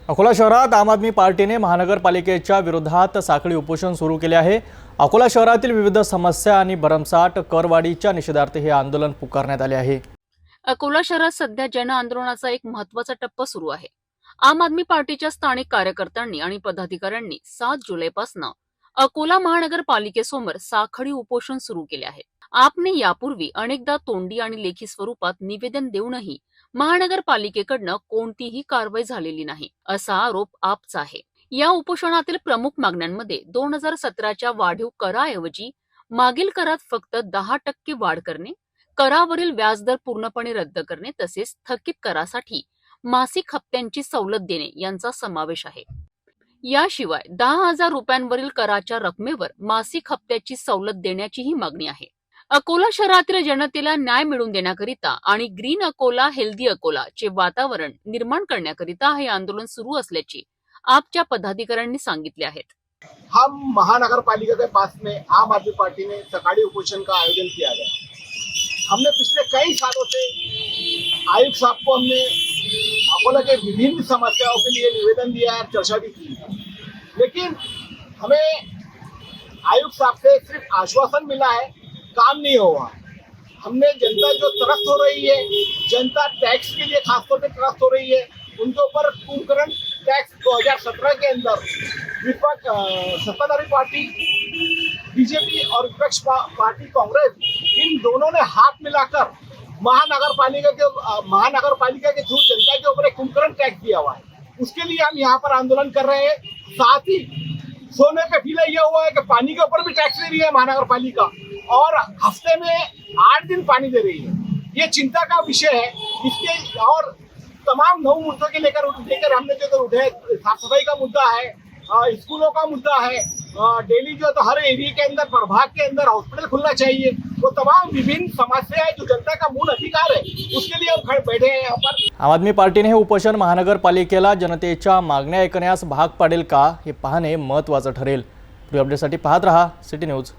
अकोला शहरात आम आदमी पार्टीने महानगरपालिकेच्या विरोधात साखळी उपोषण सुरू केले आहे। अकोला शहरातील विविध समस्या आणि भरमसाठ करवाढीच्या निषेधार्थ हे आंदोलन पुकारण्यात आले आहे। अकोला शहरात सध्या जन आंदोलनाचा एक महत्त्वाचा टप्पा सुरू आहे। आम आदमी पार्टीच्या स्थानिक कार्यकर्त्यांनी आणि पदाधिकाऱ्यांनी 7 जुलैपासून अकोला महानगरपालिकेसमोर साखळी उपोषण सुरू केले आहे। आपने यापूर्वी अनेकदा तोंडी आणि लेखी स्वरूपात निवेदन देऊनही महानगरपालिकेकडनं कोणतीही कारवाई झालेली नाही, असा आरोप आपचा आहे। या उपोषणातील प्रमुख मागण्यांमध्ये 2017च्या वाढीव कराऐवजी मागील करात फक्त 10% वाढ करणे, करावरील व्याजदर पूर्णपणे रद्द करणे तसेच थकीत करासाठी मासिक हप्त्यांची सवलत देणे यांचा समावेश आहे। याशिवाय 10,000 रुपयांवरील कराच्या रकमेवर मासिक हप्त्याची सवलत देण्याचीही मागणी आहे। अकोला शहरातील जनतेला न्याय मिळवून देण्याकरिता आणि ग्रीन अकोला हेल्दी अकोला चे वातावरण निर्माण करण्याकरिता हे आंदोलन सुरू असल्याचे आपच्या पदाधिकाऱ्यांनी सांगितले आहेत। हम महानगरपालिका के पास में आम आदमी पार्टी ने सकाड़ी उपोषण का आयोजन किया गया। हमने पिछले कई सालों से आयुक्त साहब को हमने अकोला के विभिन्न समस्याओं के लिए निवेदन दिया है, चर्चा भी की, लेकिन हमें आयुक्त साहब से सिर्फ आश्वासन मिला है, काम नहीं हुआ। हमने जनता जो त्रस्त हो रही है, जनता टैक्स के लिए खासतौर पे त्रस्त हो रही है, उनके ऊपर कुंभकर्ण टैक्स 2017 के अंदर विपक्ष सत्ताधारी पार्टी बीजेपी और विपक्ष पार्टी कांग्रेस, इन दोनों ने हाथ मिलाकर महानगरपालिका के थ्रू जनता के ऊपर एक कुंभकर्ण टैक्स दिया हुआ है। उसके लिए हम यहाँ पर आंदोलन कर रहे हैं। साथ ही सोने पे फिला यह हुआ है कि पानी के ऊपर भी टैक्स ले रही है महानगरपालिका और हफ्ते में 8 दिन पानी दे रही है। ये चिंता का विषय है। इसके और तमाम 9 मुद्दों के लेकर हमने जो उठे, साफ सफाई का मुद्दा है, स्कूलों का मुद्दा है, डेली जो तो हर एरिया के अंदर प्रभाग के अंदर हॉस्पिटल खुलना चाहिए, वो तमाम विभिन्न समस्याएं जो जनता का मूल अधिकार है, उसके लिए हम खड़े बैठे हैं यहाँ पर। आम आदमी पार्टीने हे उपोषण महानगरपालिकेला जनतेच्या मागण्या ऐकण्यास भाग पाडेल का हे पाहणे महत्त्वाचं ठरेल। पुढील अपडेटसाठी पाहत रहा सिटी न्यूज।